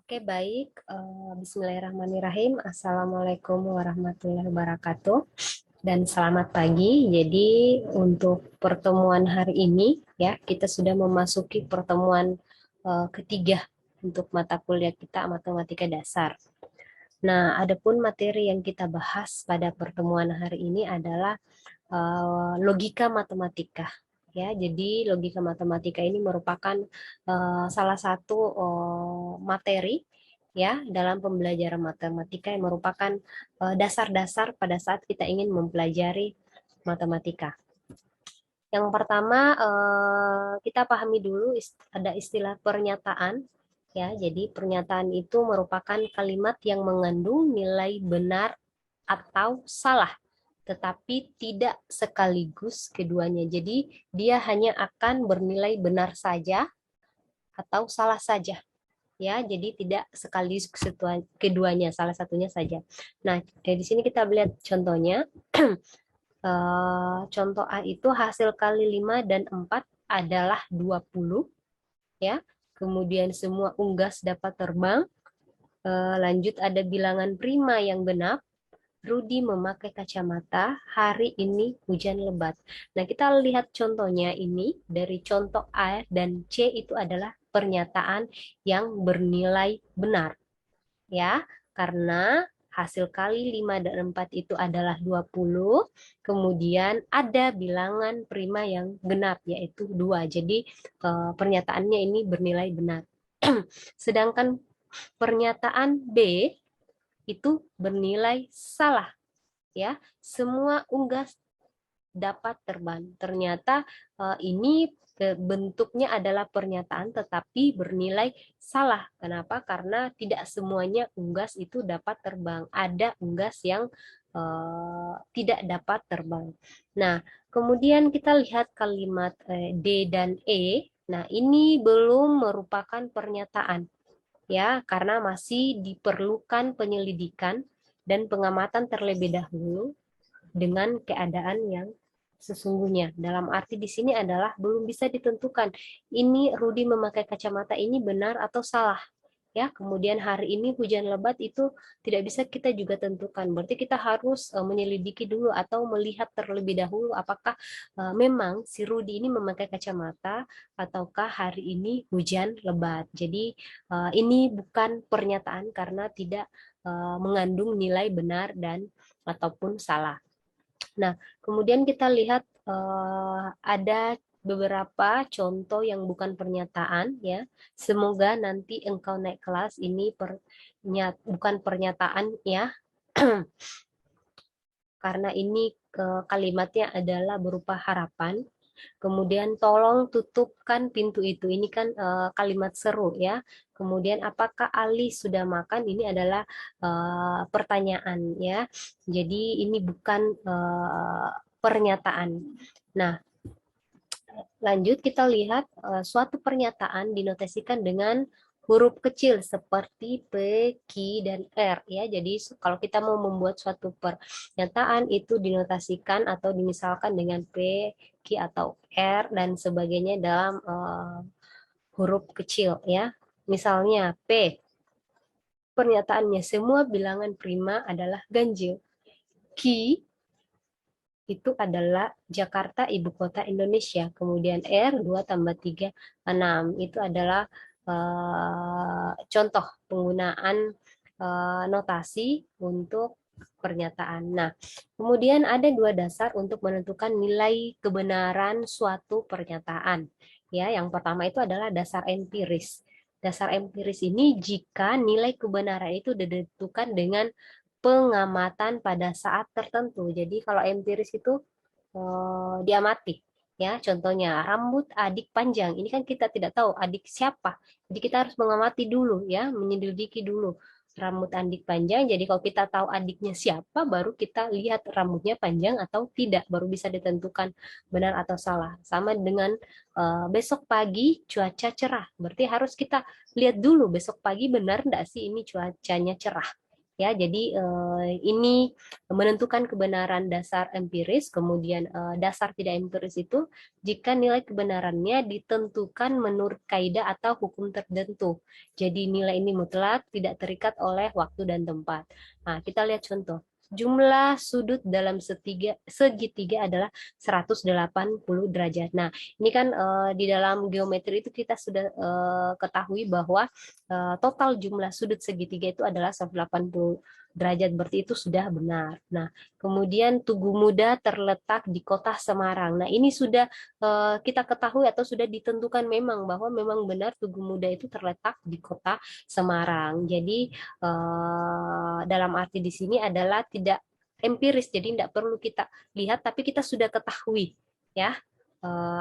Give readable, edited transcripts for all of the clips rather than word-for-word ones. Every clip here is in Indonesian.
Oke, baik. Bismillahirrahmanirrahim. Assalamualaikum warahmatullahi wabarakatuh. Dan selamat pagi. Jadi untuk pertemuan hari ini, ya, kita sudah memasuki pertemuan ketiga untuk mata kuliah kita Matematika Dasar. Nah, adapun materi yang kita bahas pada pertemuan hari ini adalah logika matematika. Ya, jadi logika matematika ini merupakan salah satu materi ya dalam pembelajaran matematika yang merupakan dasar-dasar pada saat kita ingin mempelajari matematika. Yang pertama kita pahami dulu ada istilah pernyataan ya. Jadi pernyataan itu merupakan kalimat yang mengandung nilai benar atau salah tetapi tidak sekaligus keduanya. Jadi dia hanya akan bernilai benar saja atau salah saja. Ya, jadi tidak sekaligus keduanya, salah satunya saja. Nah, dari sini kita lihat contohnya. Contoh A itu hasil kali 5 dan 4 adalah 20, ya. Kemudian semua unggas dapat terbang. Lanjut ada bilangan prima yang genap. Rudi memakai kacamata, hari ini hujan lebat. Nah, kita lihat contohnya ini, dari contoh A dan C itu adalah pernyataan yang bernilai benar. Ya, karena hasil kali 5 dan 4 itu adalah 20, kemudian ada bilangan prima yang genap, yaitu 2. Jadi, pernyataannya ini bernilai benar. Sedangkan pernyataan B itu bernilai salah ya. Semua unggas dapat terbang. Ternyata ini bentuknya adalah pernyataan tetapi bernilai salah. Kenapa? Karena tidak semuanya unggas itu dapat terbang. Ada unggas yang tidak dapat terbang. Nah, kemudian kita lihat kalimat D dan E. Nah, ini belum merupakan pernyataan ya, karena masih diperlukan penyelidikan dan pengamatan terlebih dahulu dengan keadaan yang sesungguhnya. Dalam arti di sini adalah belum bisa ditentukan ini Rudi memakai kacamata ini benar atau salah. Ya, kemudian hari ini hujan lebat itu tidak bisa kita juga tentukan. Berarti kita harus menyelidiki dulu atau melihat terlebih dahulu apakah memang si Rudi ini memakai kacamata ataukah hari ini hujan lebat. Jadi ini bukan pernyataan karena tidak mengandung nilai benar dan ataupun salah. Nah, kemudian kita lihat ada beberapa contoh yang bukan pernyataan ya. Semoga nanti engkau naik kelas ini bukan pernyataan ya. Karena ini kalimatnya adalah berupa harapan. Kemudian tolong tutupkan pintu itu. Ini kan kalimat seru ya. Kemudian apakah Ali sudah makan? Ini adalah pertanyaan ya. Jadi ini bukan pernyataan. Nah, lanjut kita lihat suatu pernyataan dinotasikan dengan huruf kecil seperti P, Q, dan R ya. Jadi kalau kita mau membuat suatu pernyataan itu dinotasikan atau dimisalkan dengan P, Q atau R dan sebagainya dalam huruf kecil ya. Misalnya P, pernyataannya semua bilangan prima adalah ganjil. Q itu adalah Jakarta ibu kota Indonesia. Kemudian R 2 tambah 3 6 itu adalah contoh penggunaan notasi untuk pernyataan. Nah, kemudian ada dua dasar untuk menentukan nilai kebenaran suatu pernyataan. Ya, yang pertama itu adalah dasar empiris. Dasar empiris ini jika nilai kebenaran itu ditentukan dengan pengamatan pada saat tertentu. Jadi kalau empiris itu diamati. Ya, contohnya rambut adik panjang. Ini kan kita tidak tahu adik siapa. Jadi kita harus mengamati dulu ya, menyelidiki dulu rambut adik panjang. Jadi kalau kita tahu adiknya siapa, baru kita lihat rambutnya panjang atau tidak, baru bisa ditentukan benar atau salah. Sama dengan besok pagi cuaca cerah. Berarti harus kita lihat dulu besok pagi benar enggak sih ini cuacanya cerah. Ya, jadi ini menentukan kebenaran dasar empiris, kemudian dasar tidak empiris itu jika nilai kebenarannya ditentukan menurut kaidah atau hukum tertentu. Jadi nilai ini mutlak, tidak terikat oleh waktu dan tempat. Nah, kita lihat contoh. Jumlah sudut dalam segitiga adalah 180 derajat. Nah, ini kan di dalam geometri itu kita sudah ketahui bahwa total jumlah sudut segitiga itu adalah 180 derajat, berarti itu sudah benar. Nah, kemudian Tugu Muda terletak di kota Semarang. Nah, ini sudah kita ketahui atau sudah ditentukan memang bahwa memang benar Tugu Muda itu terletak di kota Semarang. Jadi dalam arti di sini adalah tidak empiris, jadi tidak perlu kita lihat, tapi kita sudah ketahui, ya,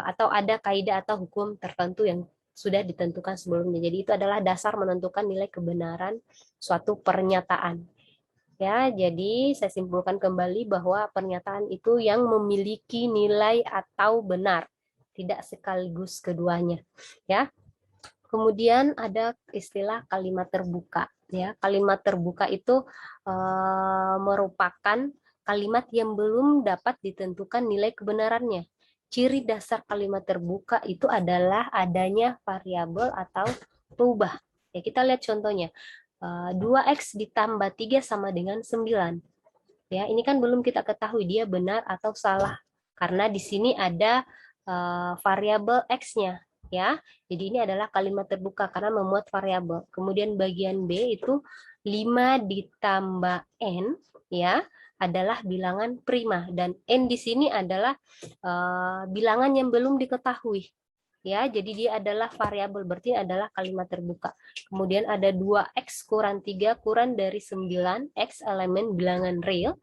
atau ada kaidah atau hukum tertentu yang sudah ditentukan sebelumnya. Jadi itu adalah dasar menentukan nilai kebenaran suatu pernyataan. Ya, jadi saya simpulkan kembali bahwa pernyataan itu yang memiliki nilai atau benar, tidak sekaligus keduanya. Ya, kemudian ada istilah kalimat terbuka. Ya, kalimat terbuka itu merupakan kalimat yang belum dapat ditentukan nilai kebenarannya. Ciri dasar kalimat terbuka itu adalah adanya variabel atau perubahan. Ya, kita lihat contohnya. 2x ditambah 3 sama dengan 9. Ya, ini kan belum kita ketahui dia benar atau salah. Karena di sini ada variabel x-nya, ya. Jadi ini adalah kalimat terbuka karena memuat variabel. Kemudian bagian B itu 5 ditambah n, ya, adalah bilangan prima, dan n di sini adalah bilangan yang belum diketahui. Ya, jadi dia adalah variabel, berarti adalah kalimat terbuka. Kemudian ada 2x kurang 3 kurang dari 9, x elemen bilangan real.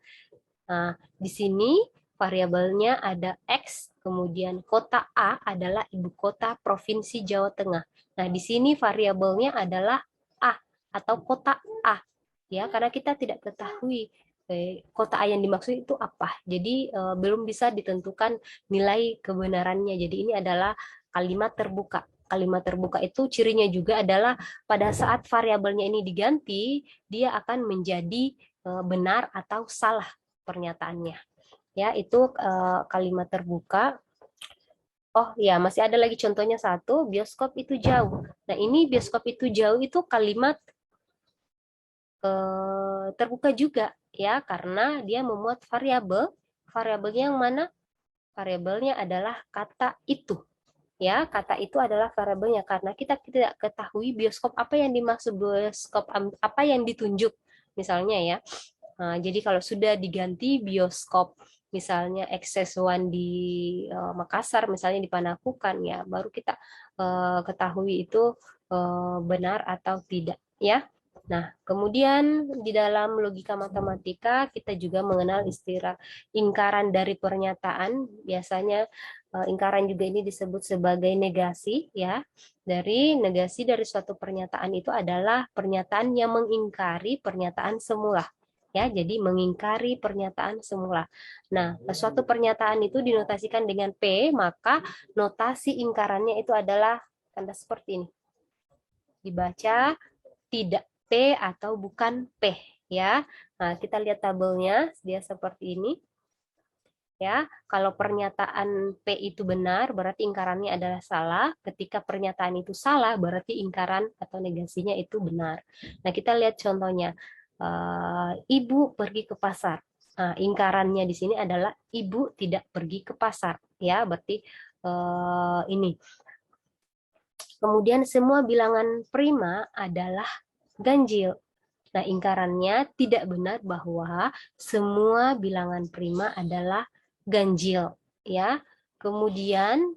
Nah, di sini variabelnya ada x, kemudian kota A adalah ibu kota Provinsi Jawa Tengah. Nah, di sini variabelnya adalah A atau kota A. Ya, karena kita tidak ketahui kota A yang dimaksud itu apa. Jadi belum bisa ditentukan nilai kebenarannya. Jadi ini adalah kalimat terbuka. Kalimat terbuka itu cirinya juga adalah pada saat variabelnya ini diganti, dia akan menjadi benar atau salah pernyataannya. Ya, itu kalimat terbuka. Oh ya, masih ada lagi contohnya satu, bioskop itu jauh. Nah, ini bioskop itu jauh itu kalimat terbuka juga, ya, karena dia memuat variabel. Variabelnya yang mana? Variabelnya adalah kata itu. Ya, kata itu adalah variabelnya karena kita tidak ketahui bioskop apa yang dimaksud, bioskop apa yang ditunjuk misalnya, ya. Nah, jadi kalau sudah diganti bioskop misalnya Access One di Makassar, misalnya di Panakukan, ya baru kita ketahui itu benar atau tidak, ya. Nah, kemudian di dalam logika matematika kita juga mengenal istilah ingkaran dari pernyataan. Biasanya ingkaran juga ini disebut sebagai negasi, ya. Negasi dari suatu pernyataan itu adalah pernyataan yang mengingkari pernyataan semula. Ya, jadi mengingkari pernyataan semula. Nah, suatu pernyataan itu dinotasikan dengan P, maka notasi ingkarannya itu adalah tanda seperti ini. Dibaca tidak P atau bukan P, ya. Nah, kita lihat tabelnya, dia seperti ini. Ya, kalau pernyataan P itu benar, berarti ingkarannya adalah salah. Ketika pernyataan itu salah, berarti ingkaran atau negasinya itu benar. Nah, kita lihat contohnya. Ibu pergi ke pasar. Nah, ingkarannya di sini adalah ibu tidak pergi ke pasar. Ya, berarti ini. Kemudian semua bilangan prima adalah ganjil. Nah, ingkarannya tidak benar bahwa semua bilangan prima adalah ganjil, ya. Kemudian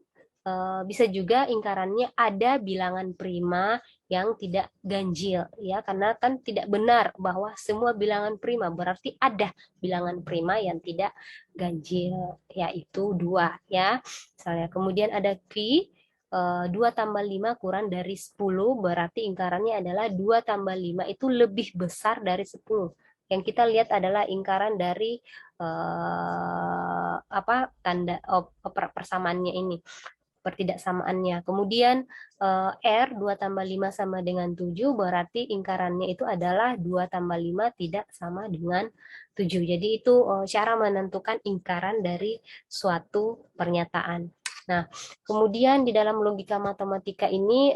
bisa juga ingkarannya ada bilangan prima yang tidak ganjil, ya, karena kan tidak benar bahwa semua bilangan prima, berarti ada bilangan prima yang tidak ganjil, yaitu 2, ya. Misalnya kemudian ada Q, 2 tambah 5 kurang dari 10, berarti ingkarannya adalah 2 tambah 5 itu lebih besar dari 10. Yang kita lihat adalah ingkaran dari tanda persamaannya ini. pertidaksamaannya. Kemudian R 2 tambah 5 sama dengan 7, berarti ingkarannya itu adalah 2 tambah 5 tidak sama dengan 7. Jadi itu cara menentukan ingkaran dari suatu pernyataan. Nah, kemudian di dalam logika matematika ini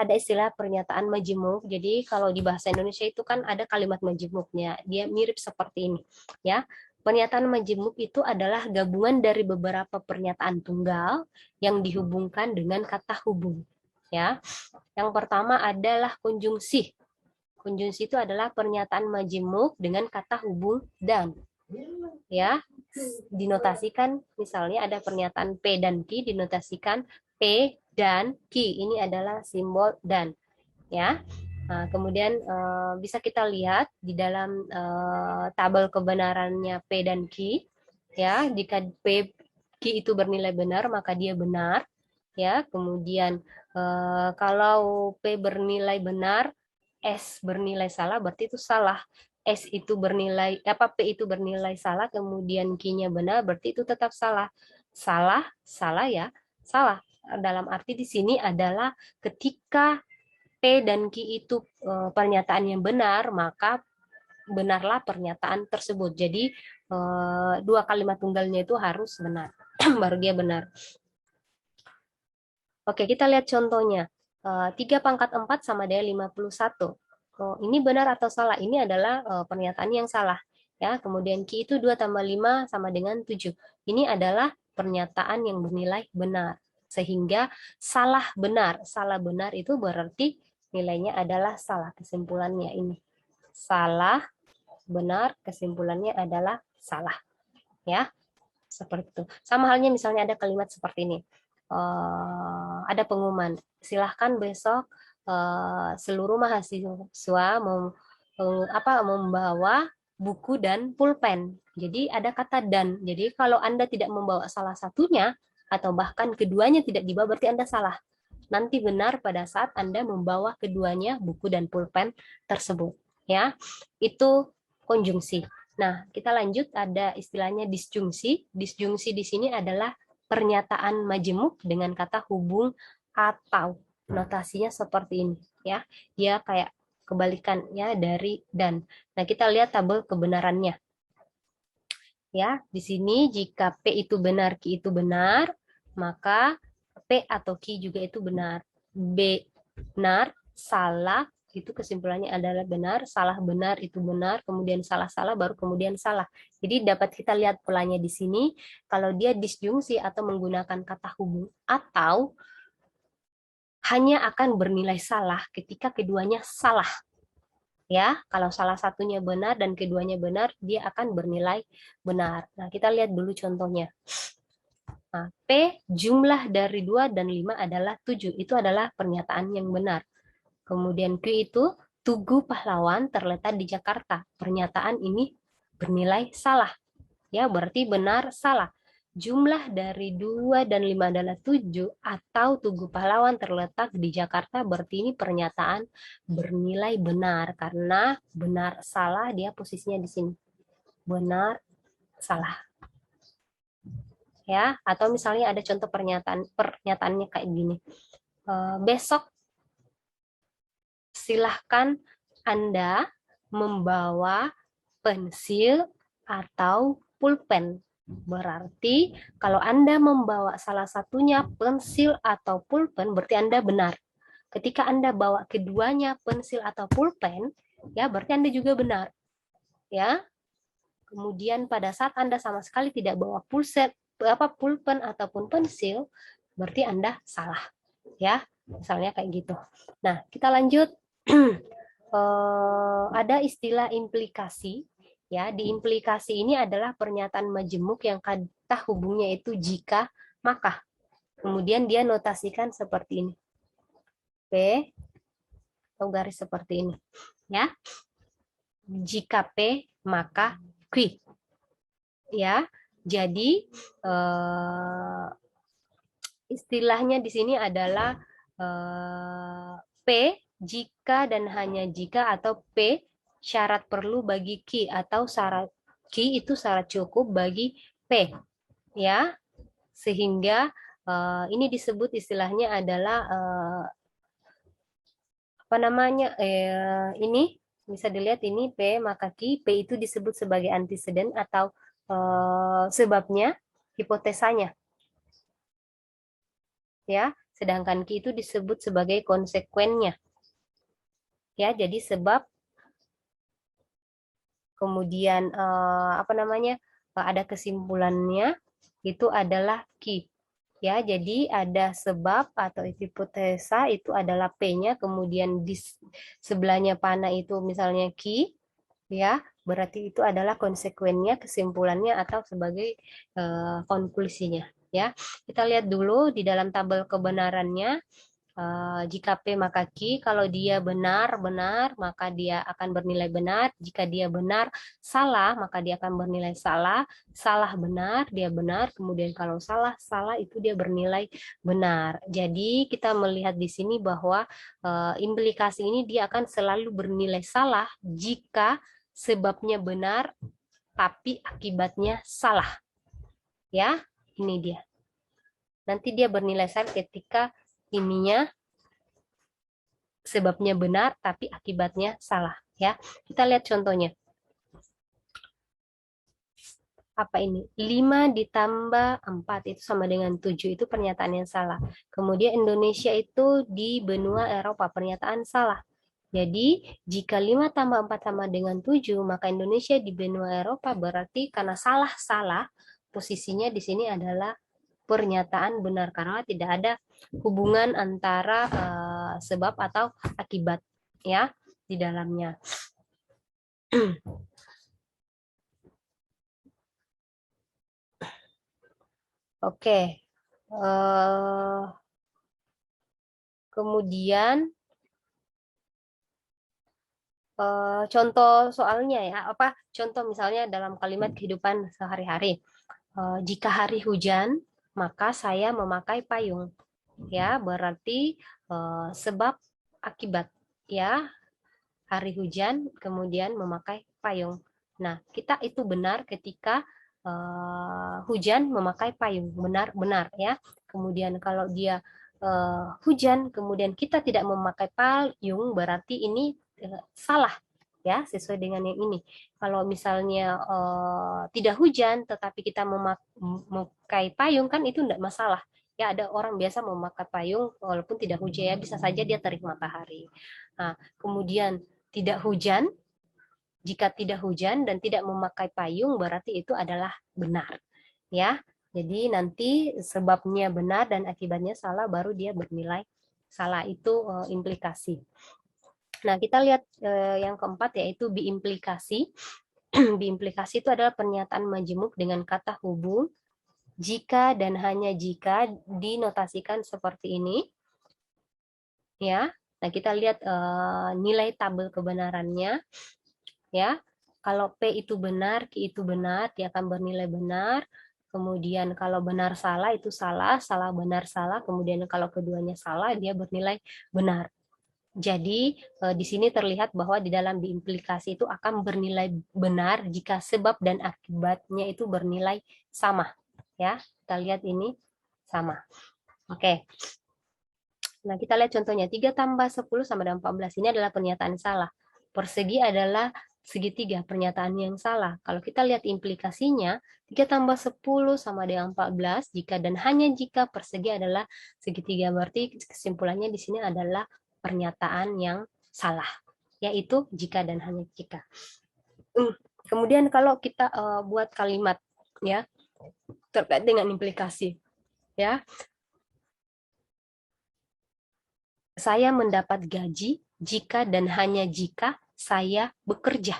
ada istilah pernyataan majemuk. Jadi kalau di bahasa Indonesia itu kan ada kalimat majemuknya. Dia mirip seperti ini, ya. Pernyataan majemuk itu adalah gabungan dari beberapa pernyataan tunggal yang dihubungkan dengan kata hubung, ya. Yang pertama adalah konjungsi. Konjungsi itu adalah pernyataan majemuk dengan kata hubung dan, ya. Dinotasikan misalnya ada pernyataan P dan Q dinotasikan P dan Q. Ini adalah simbol dan, ya. Nah, kemudian bisa kita lihat di dalam tabel kebenarannya P dan Q, ya. Jika P Q itu bernilai benar maka dia benar, ya. Kemudian kalau P bernilai benar, S bernilai salah, berarti itu salah. S itu bernilai P itu bernilai salah, kemudian Q-nya benar, berarti itu tetap salah. Salah, salah, ya, salah. Dalam arti di sini adalah ketika P dan Q itu pernyataan yang benar, maka benarlah pernyataan tersebut. Jadi dua kalimat tunggalnya itu harus benar, baru dia benar. Oke, kita lihat contohnya. 3 pangkat 4 sama dengan 51. Ini benar atau salah? Ini adalah pernyataan yang salah. Ya, kemudian Q itu 2 tambah 5 sama dengan 7. Ini adalah pernyataan yang bernilai benar. Sehingga salah benar. Salah benar itu berarti nilainya adalah salah. Kesimpulannya ini. Salah benar, kesimpulannya adalah salah. Ya, seperti itu. Sama halnya misalnya ada kalimat seperti ini. Ada pengumuman, silahkan besok seluruh mahasiswa membawa buku dan pulpen. Jadi ada kata dan. Jadi kalau Anda tidak membawa salah satunya atau bahkan keduanya tidak dibawa, berarti Anda salah. Nanti benar pada saat Anda membawa keduanya, buku dan pulpen tersebut. Ya, itu konjungsi. Nah, kita lanjut, ada istilahnya disjungsi. Disjungsi di sini adalah pernyataan majemuk dengan kata hubung atau. Notasinya seperti ini, ya. Dia kayak kebalikannya dari dan. Nah, kita lihat tabel kebenarannya. Ya, di sini jika P itu benar, Q itu benar, maka P atau Q juga itu benar. B benar, salah, itu kesimpulannya adalah benar, salah benar itu benar, kemudian salah salah baru kemudian salah. Jadi dapat kita lihat polanya di sini, kalau dia disjungsi atau menggunakan kata hubung atau, hanya akan bernilai salah ketika keduanya salah. Ya, kalau salah satunya benar dan keduanya benar, dia akan bernilai benar. Nah, kita lihat dulu contohnya. Nah, P jumlah dari 2 dan 5 adalah 7. Itu adalah pernyataan yang benar. Kemudian Q itu Tugu Pahlawan terletak di Jakarta. Pernyataan ini bernilai salah. Ya, berarti benar salah. Jumlah dari 2 dan 5 adalah 7 atau Tugu Pahlawan terletak di Jakarta, berarti ini pernyataan bernilai benar karena benar salah dia posisinya di sini. Benar salah. Ya, atau misalnya ada contoh pernyataannya kayak gini. Besok silahkan Anda membawa pensil atau pulpen. Berarti kalau Anda membawa salah satunya pensil atau pulpen, berarti Anda benar. Ketika Anda bawa keduanya pensil atau pulpen, ya berarti Anda juga benar. Ya. Kemudian pada saat Anda sama sekali tidak bawa pulpen ataupun pensil, berarti Anda salah. Ya, misalnya kayak gitu. Nah, kita lanjut. Ada istilah implikasi. Ya, di implikasi ini adalah pernyataan majemuk yang kata hubungnya itu jika, maka. Kemudian dia notasikan seperti ini. P atau garis seperti ini. Ya. Jika P, maka Q. Ya. Jadi istilahnya di sini adalah P jika dan hanya jika, atau P syarat perlu bagi Q, atau syarat Q itu syarat cukup bagi P. Ya, Sehingga ini disebut istilahnya adalah apa namanya, ini bisa dilihat ini P, maka Q. P itu disebut sebagai antecedent atau sebabnya, hipotesanya, ya. Sedangkan Q itu disebut sebagai konsekuennya, ya. Jadi sebab, kemudian apa namanya, ada kesimpulannya, itu adalah Q. Ya, jadi ada sebab atau hipotesa itu adalah P-nya, kemudian di sebelahnya panah itu misalnya Q, ya, berarti itu adalah konsekuennya, kesimpulannya atau sebagai konklusinya, ya. Kita lihat dulu di dalam tabel kebenarannya. Jika P maka Q, kalau dia benar, maka dia akan bernilai benar. Jika dia benar, salah, maka dia akan bernilai salah. Salah benar, dia benar. Kemudian kalau salah, salah itu dia bernilai benar. Jadi kita melihat di sini bahwa implikasi ini dia akan selalu bernilai salah jika sebabnya benar, tapi akibatnya salah. Ya, ini dia. Nanti dia bernilai salah ketika ininya sebabnya benar tapi akibatnya salah, ya. Kita lihat contohnya. Apa ini? 5 ditambah 4 itu sama dengan 7, itu pernyataan yang salah. Kemudian Indonesia itu di benua Eropa, pernyataan salah. Jadi, jika 5 tambah 4 sama dengan 7, maka Indonesia di benua Eropa, berarti karena salah-salah, posisinya di sini adalah pernyataan benar karena tidak ada hubungan antara sebab atau akibat, ya, di dalamnya. Oke. Kemudian contoh soalnya, ya, apa contoh misalnya dalam kalimat kehidupan sehari-hari. Jika hari hujan, maka saya memakai payung. Ya, berarti sebab akibat, ya. Hari hujan kemudian memakai payung. Nah, kita itu benar ketika hujan memakai payung, benar-benar, ya. Kemudian kalau dia hujan kemudian kita tidak memakai payung, berarti ini salah, ya, sesuai dengan yang ini. Kalau misalnya tidak hujan tetapi kita memakai payung, kan itu tidak masalah. Ya, ada orang biasa memakai payung walaupun tidak hujan, ya, bisa saja dia terik matahari. Nah, kemudian tidak hujan, jika tidak hujan dan tidak memakai payung, berarti itu adalah benar, ya. Jadi nanti sebabnya benar dan akibatnya salah, baru dia bernilai salah, itu implikasi. Nah, kita lihat yang keempat, yaitu biimplikasi. Biimplikasi itu adalah pernyataan majemuk dengan kata hubung jika dan hanya jika, dinotasikan seperti ini, ya. Nah, kita lihat nilai tabel kebenarannya, ya. Kalau P itu benar, Q itu benar, dia akan bernilai benar. Kemudian kalau benar salah itu salah, salah benar salah. Kemudian kalau keduanya salah, dia bernilai benar. Jadi di sini terlihat bahwa di dalam diimplikasi itu akan bernilai benar jika sebab dan akibatnya itu bernilai sama. Ya, kita lihat ini sama. Oke. Nah, kita lihat contohnya. 3 tambah 10 sama dengan 14. Ini adalah pernyataan salah. Persegi adalah segitiga, pernyataan yang salah. Kalau kita lihat implikasinya, 3 tambah 10 sama dengan 14, jika dan hanya jika persegi adalah segitiga. Berarti kesimpulannya di sini adalah pernyataan yang salah, yaitu jika dan hanya jika. Kemudian kalau kita buat kalimat, ya, terkait dengan implikasi, ya. Saya mendapat gaji jika dan hanya jika saya bekerja.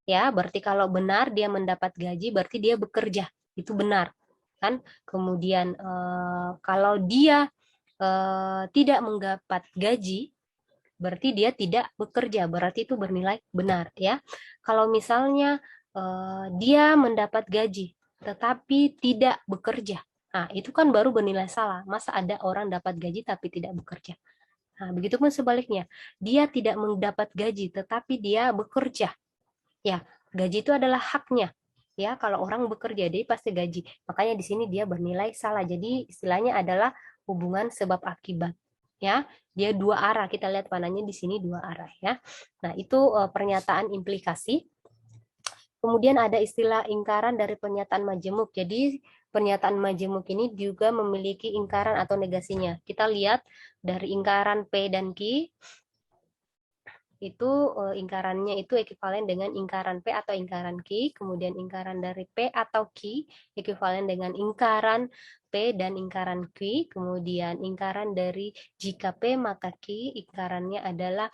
Ya, berarti kalau benar dia mendapat gaji, berarti dia bekerja. Itu benar, kan? Kemudian kalau dia tidak mendapat gaji, berarti dia tidak bekerja, berarti itu bernilai benar, ya. Kalau misalnya dia mendapat gaji tetapi tidak bekerja, nah itu kan baru bernilai salah. Masa ada orang dapat gaji tapi tidak bekerja? Nah, begitupun sebaliknya, dia tidak mendapat gaji tetapi dia bekerja. Ya, gaji itu adalah haknya. Ya, kalau orang bekerja dia pasti gaji. Makanya di sini dia bernilai salah. Jadi istilahnya adalah hubungan sebab akibat. Ya, dia dua arah. Kita lihat panahnya di sini dua arah ya. Nah, itu pernyataan implikasi. Kemudian ada istilah ingkaran dari pernyataan majemuk. Jadi pernyataan majemuk ini juga memiliki ingkaran atau negasinya. Kita lihat dari ingkaran P dan Q itu ingkarannya itu ekuivalen dengan ingkaran P atau ingkaran Q, kemudian ingkaran dari P atau Q ekuivalen dengan ingkaran P dan ingkaran Q, kemudian ingkaran dari jika P maka Q, ingkarannya adalah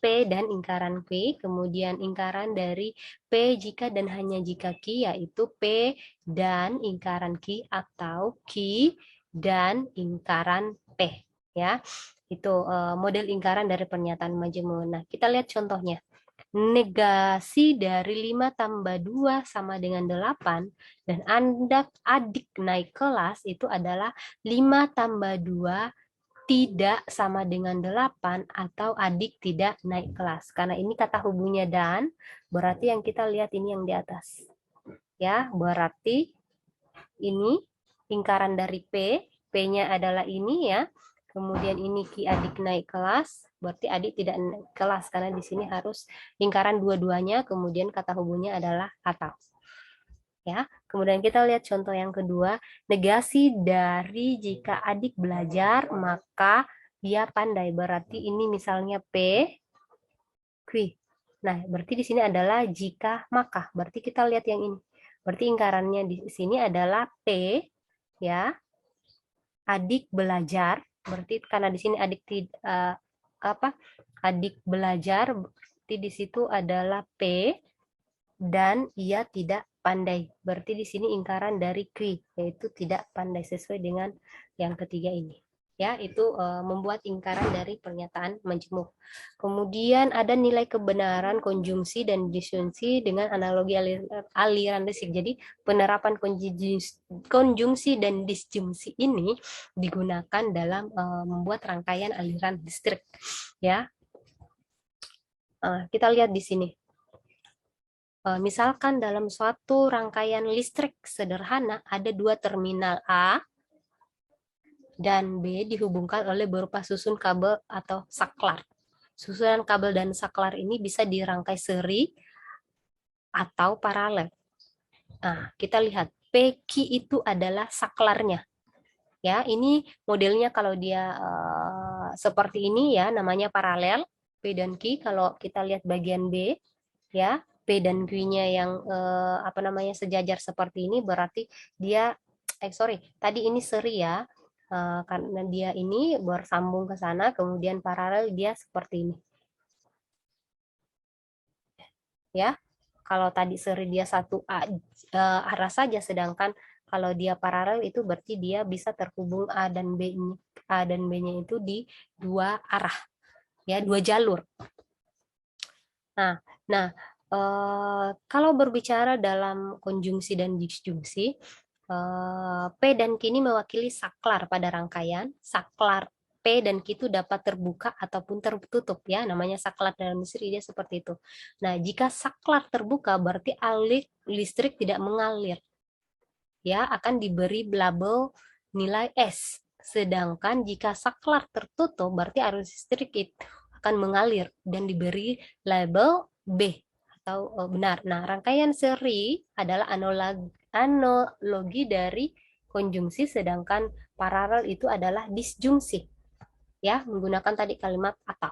P dan ingkaran Q, kemudian ingkaran dari P jika dan hanya jika Q, yaitu P dan ingkaran Q atau Q dan ingkaran P. Ya, itu model ingkaran dari pernyataan majemuk. Nah, kita lihat contohnya. Negasi dari 5 tambah 2 sama dengan 8 dan adik naik kelas itu adalah 5 tambah 2 tidak sama dengan 8 atau adik tidak naik kelas. Karena ini kata hubungnya dan, berarti yang kita lihat ini yang di atas. Ya, berarti ini lingkaran dari P, P-nya adalah ini ya. Kemudian ini Ki adik naik kelas, berarti adik tidak naik kelas karena di sini harus lingkaran dua-duanya, kemudian kata hubungnya adalah atau. Ya, kemudian kita lihat contoh yang kedua, negasi dari jika adik belajar maka dia pandai. Berarti ini misalnya P, Q. Nah, berarti di sini adalah jika maka. Berarti kita lihat yang ini. Berarti ingkarannya di sini adalah P ya, adik belajar, berarti karena di sini adik adik belajar, berarti di situ adalah P dan ia tidak pandai. Berarti di sini ingkaran dari Q, yaitu tidak pandai sesuai dengan yang ketiga ini. Ya, itu membuat ingkaran dari pernyataan majemuk. Kemudian ada nilai kebenaran konjungsi dan disjungsi dengan analogi aliran listrik. Jadi penerapan konjungsi dan disjungsi ini digunakan dalam membuat rangkaian aliran listrik. Ya, kita lihat di sini. Misalkan dalam suatu rangkaian listrik sederhana ada dua terminal A dan B dihubungkan oleh berupa susun kabel atau saklar. Susunan kabel dan saklar ini bisa dirangkai seri atau paralel. Nah, kita lihat PQ itu adalah saklarnya. Ya, ini modelnya kalau dia seperti ini ya, namanya paralel P dan Q. Kalau kita lihat bagian B, ya P dan Q-nya yang sejajar seperti ini berarti dia tadi ini seri ya, karena dia ini bersambung ke sana kemudian paralel dia seperti ini ya. Kalau tadi seri dia satu arah saja, sedangkan kalau dia paralel itu berarti dia bisa terhubung A dan B-nya itu di dua arah ya, dua jalur. Nah, kalau berbicara dalam konjungsi dan disjungsi, P dan Q ini mewakili saklar pada rangkaian. Saklar P dan Q itu dapat terbuka ataupun tertutup ya, namanya saklar dalam listrik dia seperti itu. Nah, jika saklar terbuka berarti listrik tidak mengalir. Ya, akan diberi label nilai S. Sedangkan jika saklar tertutup berarti arus listrik itu akan mengalir dan diberi label B atau benar. Nah, rangkaian seri adalah analogi dari konjungsi, sedangkan paralel itu adalah disjungsi. Ya, menggunakan tadi kalimat atau.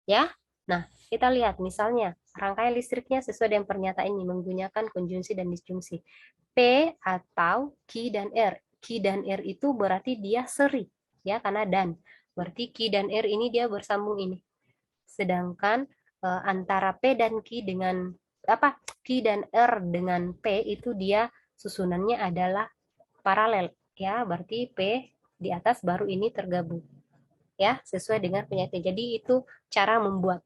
Ya, nah kita lihat misalnya rangkaian listriknya sesuai dengan pernyataan ini menggunakan konjungsi dan disjungsi. P atau Q dan R. Q dan R itu berarti dia seri, ya karena dan. Berarti Q dan R ini dia bersambung ini. Sedangkan antara P dan Q dengan Q dan R dengan P itu dia susunannya adalah paralel, ya berarti P di atas baru ini tergabung, ya sesuai dengan pernyataan. Jadi itu cara membuat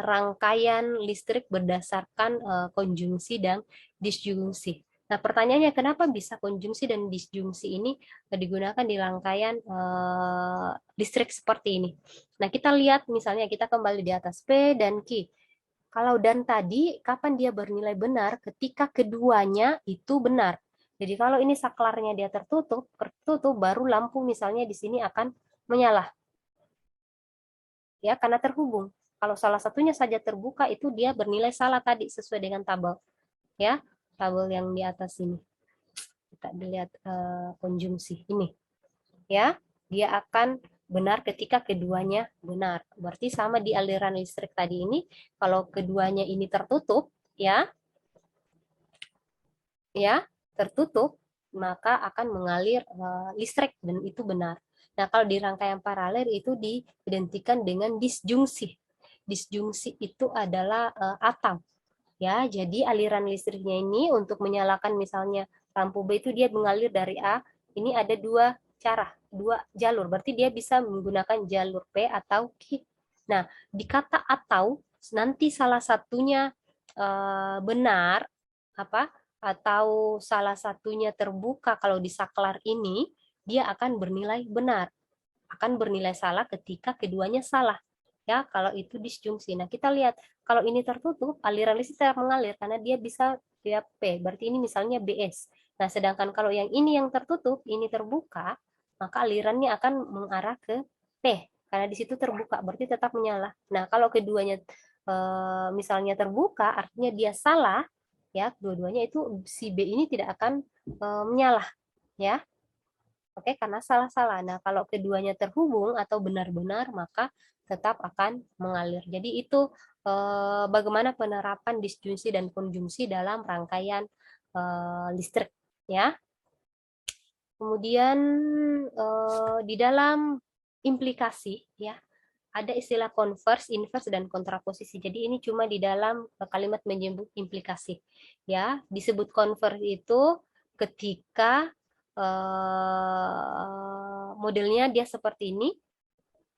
rangkaian listrik berdasarkan konjungsi dan disjungsi. Nah, pertanyaannya kenapa bisa konjungsi dan disjungsi ini digunakan di rangkaian listrik seperti ini? Nah, kita lihat misalnya kita kembali di atas P dan Q. Kalau dan tadi, kapan dia bernilai benar? Ketika keduanya itu benar. Jadi kalau ini saklarnya dia tertutup baru lampu misalnya di sini akan menyala. Ya, karena terhubung. Kalau salah satunya saja terbuka itu dia bernilai salah tadi sesuai dengan tabel. Ya, tabel yang di atas ini. Kita lihat konjungsi ini. Ya, dia akan benar ketika keduanya benar. Berarti sama di aliran listrik tadi ini, kalau keduanya ini tertutup, ya tertutup, maka akan mengalir listrik dan itu benar. Nah, kalau di rangkaian paralel itu diidentikan dengan disjungsi. Disjungsi itu adalah atau, ya. Jadi aliran listriknya ini untuk menyalakan misalnya lampu B itu dia mengalir dari A. Ini ada dua cara, dua jalur. Berarti dia bisa menggunakan jalur P atau Q. Nah, di kata atau nanti salah satunya benar apa atau salah satunya terbuka kalau di saklar ini, dia akan bernilai benar. Akan bernilai salah ketika keduanya salah. Ya, kalau itu disjungsi. Nah, kita lihat kalau ini tertutup, aliran listrik tidak mengalir karena dia bisa via P. Berarti ini misalnya BS. Nah, sedangkan kalau yang ini yang tertutup, ini terbuka, maka alirannya akan mengarah ke P. Karena di situ terbuka, berarti tetap menyala. Nah, kalau keduanya misalnya terbuka, artinya dia salah, ya, dua-duanya itu si B ini tidak akan menyala, ya. Oke, karena salah-salah. Nah, kalau keduanya terhubung atau benar-benar, maka tetap akan mengalir. Jadi itu bagaimana penerapan disjungsi dan konjungsi dalam rangkaian listrik, ya. Kemudian di dalam implikasi, ya, ada istilah konvers, invers, dan kontraposisi. Jadi ini cuma di dalam kalimat menyebut implikasi. Ya, disebut konvers itu ketika modelnya dia seperti ini,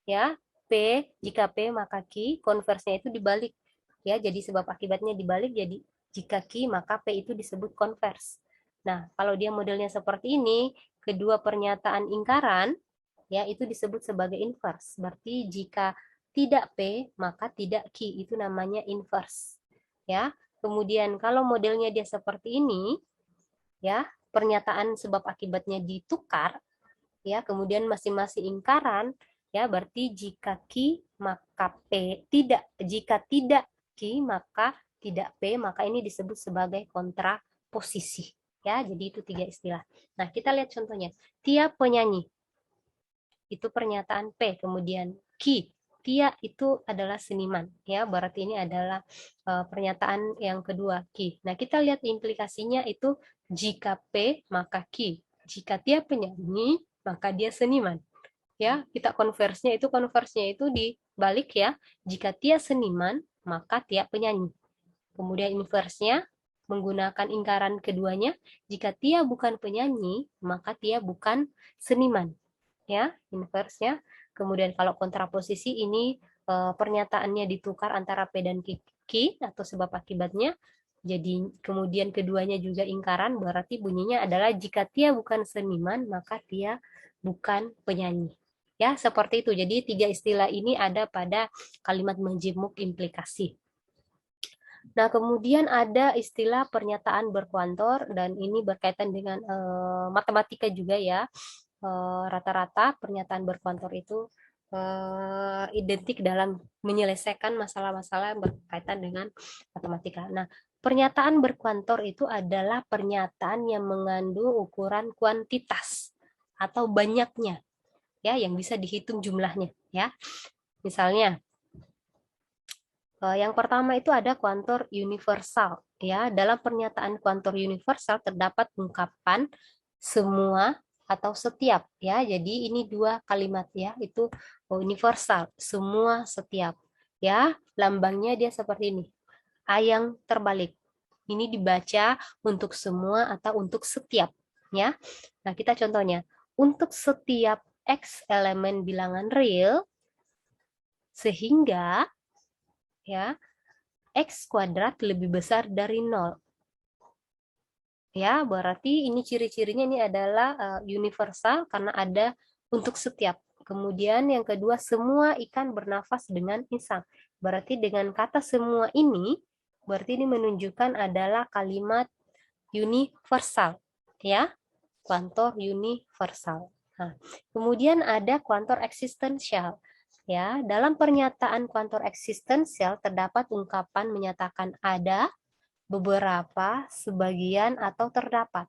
ya. P, jika P maka Q, konversnya itu dibalik. Ya, jadi sebab akibatnya dibalik, jadi jika Q maka P itu disebut konvers. Nah, kalau dia modelnya seperti ini, kedua pernyataan ingkaran, ya, itu disebut sebagai inverse. Berarti jika tidak P, maka tidak Q, itu namanya inverse. Ya. Kemudian kalau modelnya dia seperti ini, ya, pernyataan sebab akibatnya ditukar, ya, kemudian masing-masing ingkaran, ya, berarti jika Q maka P, tidak, jika tidak Q maka tidak P, maka ini disebut sebagai kontraposisi. Ya, jadi itu tiga istilah. Nah, kita lihat contohnya. Tiap penyanyi itu pernyataan P, kemudian Q, Tia itu adalah seniman, ya, berarti ini adalah pernyataan yang kedua, Q. Nah, kita lihat implikasinya itu jika P maka Q, jika Tia penyanyi maka dia seniman, ya. Kita konversinya itu dibalik, ya, jika Tia seniman maka Tia penyanyi. Kemudian inversnya menggunakan ingkaran keduanya, jika Tia bukan penyanyi maka Tia bukan seniman, ya, inversnya. Kemudian kalau kontraposisi ini pernyataannya ditukar antara P dan Q atau sebab akibatnya. Jadi kemudian keduanya juga ingkaran, berarti bunyinya adalah jika Tia bukan seniman, maka Tia bukan penyanyi. Ya, seperti itu. Jadi tiga istilah ini ada pada kalimat menjemuk implikasi. Nah, kemudian ada istilah pernyataan berkuantor dan ini berkaitan dengan matematika juga, ya. Rata-rata pernyataan berkuantor itu identik dalam menyelesaikan masalah-masalah yang berkaitan dengan matematika. Nah, pernyataan berkuantor itu adalah pernyataan yang mengandung ukuran kuantitas atau banyaknya, ya, yang bisa dihitung jumlahnya, ya. Misalnya, yang pertama itu ada kuantor universal, ya. Dalam pernyataan kuantor universal terdapat ungkapan semua atau setiap, ya. Jadi ini dua kalimat, ya, itu universal, semua, setiap, ya. Lambangnya dia seperti ini. A yang terbalik. Ini dibaca untuk semua atau untuk setiap, ya. Nah, kita contohnya. Untuk setiap X elemen bilangan real sehingga, ya, X kuadrat lebih besar dari 0. Ya, berarti ini ciri-cirinya ini adalah universal karena ada untuk setiap. Kemudian yang kedua, semua ikan bernafas dengan insang. Berarti dengan kata semua ini, berarti ini menunjukkan adalah kalimat universal, ya, kuantor universal. Nah, kemudian ada kuantor eksistensial. Ya, dalam pernyataan kuantor eksistensial terdapat ungkapan menyatakan ada, beberapa, sebagian, atau terdapat.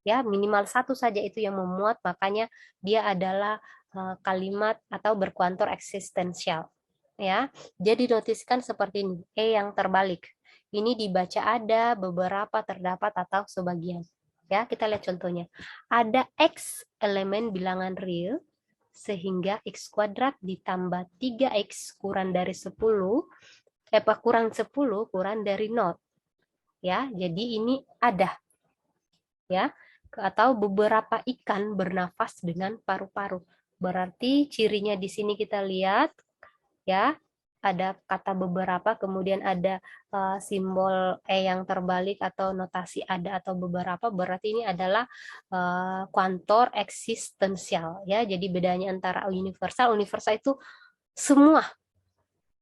Ya, minimal satu saja itu yang memuat, makanya dia adalah kalimat atau berkuantor eksistensial. Ya, jadi notiskan seperti ini, yang terbalik. Ini dibaca ada, beberapa, terdapat, atau sebagian. Ya, kita lihat contohnya. Ada X elemen bilangan real, sehingga X kuadrat ditambah 3X kurang dari 10, kurang 10 kurang dari 0. Ya, jadi ini ada. Ya, atau beberapa ikan bernafas dengan paru-paru. Berarti cirinya di sini kita lihat, ya, ada kata beberapa, kemudian ada simbol yang terbalik atau notasi ada atau beberapa, berarti ini adalah kuantor eksistensial, ya. Jadi bedanya antara universal itu semua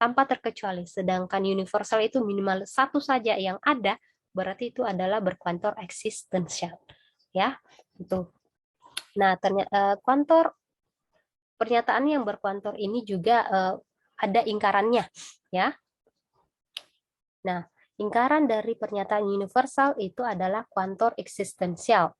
tanpa terkecuali, sedangkan universal itu minimal satu saja yang ada, berarti itu adalah berkuantor eksistensial, ya. Itu. Nah, ternyata kuantor pernyataan yang berkuantor ini juga ada ingkarannya, ya. Nah, ingkaran dari pernyataan universal itu adalah kuantor eksistensial.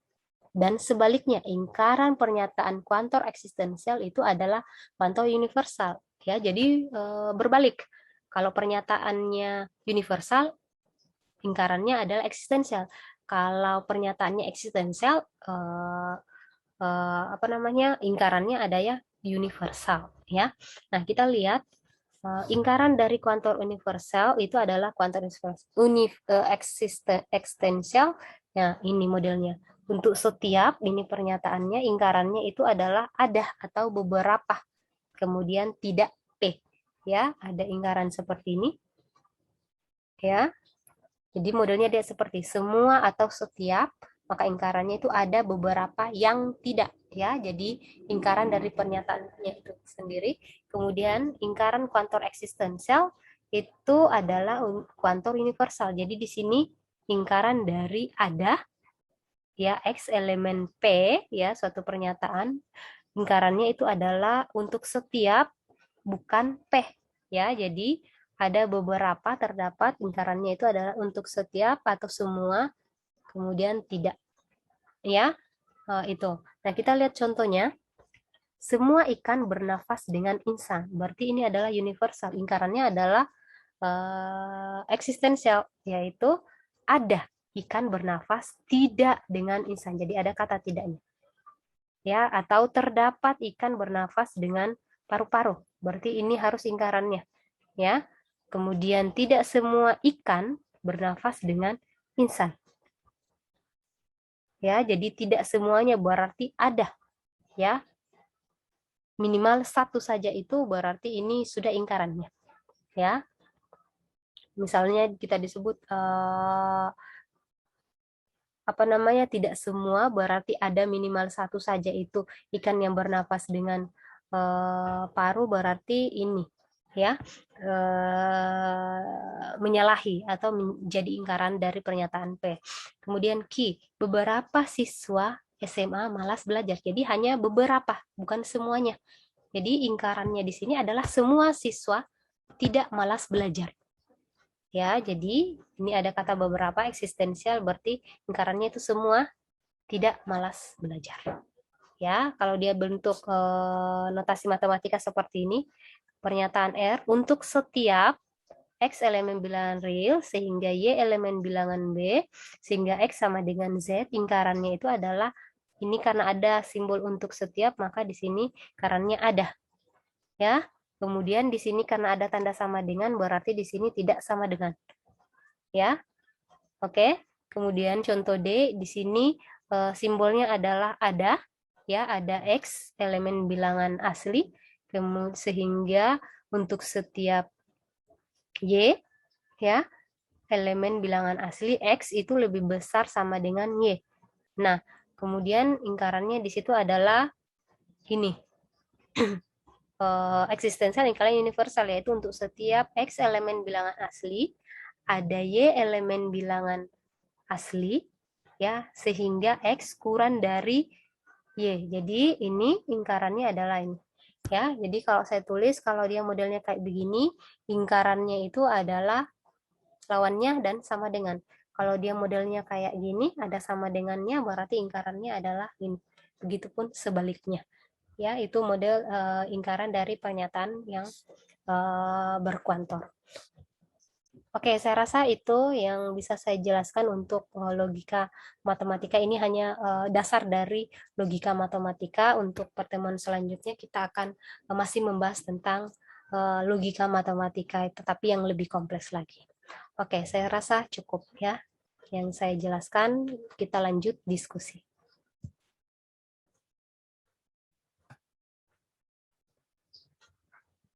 Dan sebaliknya, ingkaran pernyataan kuantor eksistensial itu adalah kuantor universal. Ya, jadi berbalik. Kalau pernyataannya universal, ingkarannya adalah eksistensial. Kalau pernyataannya eksistensial, ingkarannya ada ya universal. Ya, nah kita lihat ingkaran dari kuantor universal itu adalah kuantor eksistensial. Nah, ini modelnya. Untuk setiap ini pernyataannya, ingkarannya itu adalah ada atau beberapa. Kemudian tidak P. Ya, ada ingkaran seperti ini. Ya. Jadi modelnya dia seperti semua atau setiap, maka ingkarannya itu ada beberapa yang tidak, ya. Jadi ingkaran dari pernyataannya itu sendiri. Kemudian ingkaran kuantor eksistensial itu adalah kuantor universal. Jadi di sini ingkaran dari ada, ya, X elemen P, ya, suatu pernyataan, ingkarannya itu adalah untuk setiap, bukan P, ya. Jadi ada beberapa terdapat, ingkarannya itu adalah untuk setiap atau semua, kemudian tidak, ya. Itu. Nah, kita lihat contohnya. Semua ikan bernafas dengan insang. Berarti ini adalah universal. Ingkarannya adalah eksistensial, yaitu ada ikan bernafas tidak dengan insang. Jadi ada kata tidaknya. Ya, atau terdapat ikan bernafas dengan paru-paru. Berarti ini harus ingkarannya, ya. Kemudian tidak semua ikan bernafas dengan insang. Ya, jadi tidak semuanya berarti ada, ya. Minimal satu saja itu berarti ini sudah ingkarannya, ya. Misalnya kita disebut tidak semua berarti ada minimal satu saja itu ikan yang bernafas dengan paru, berarti ini, ya, menyalahi atau menjadi ingkaran dari pernyataan P. Kemudian Q, beberapa siswa SMA malas belajar. Jadi hanya beberapa, bukan semuanya. Jadi ingkarannya di sini adalah semua siswa tidak malas belajar. Ya, jadi ini ada kata beberapa eksistensial, berarti ingkarannya itu semua tidak malas belajar. Ya, kalau dia bentuk notasi matematika seperti ini, pernyataan R untuk setiap X elemen bilangan real sehingga Y elemen bilangan B sehingga X sama dengan Z, ingkarannya itu adalah ini karena ada simbol untuk setiap, maka di sini ingkarannya ada. Ya, kemudian di sini karena ada tanda sama dengan, berarti di sini tidak sama dengan. Ya, oke. Kemudian contoh D, di sini simbolnya adalah ada, ya, ada X elemen bilangan asli, sehingga untuk setiap Y, ya, elemen bilangan asli X itu lebih besar sama dengan Y. Nah, kemudian ingkarannya di situ adalah ini. eksistensial dan kalian universal, yaitu untuk setiap X elemen bilangan asli, ada Y elemen bilangan asli, ya, sehingga X kurang dari Y. Jadi ini lingkarannya adalah ini. Ya, jadi kalau saya tulis, kalau dia modelnya kayak begini, lingkarannya itu adalah lawannya dan sama dengan. Kalau dia modelnya kayak gini, ada sama dengannya, berarti lingkarannya adalah ini. Begitupun sebaliknya. Ya, itu model lingkaran dari pernyataan yang berkuantor. Oke, saya rasa itu yang bisa saya jelaskan untuk logika matematika. Ini hanya dasar dari logika matematika. Untuk pertemuan selanjutnya kita akan masih membahas tentang logika matematika, tetapi yang lebih kompleks lagi. Oke, saya rasa cukup ya yang saya jelaskan. Kita lanjut diskusi.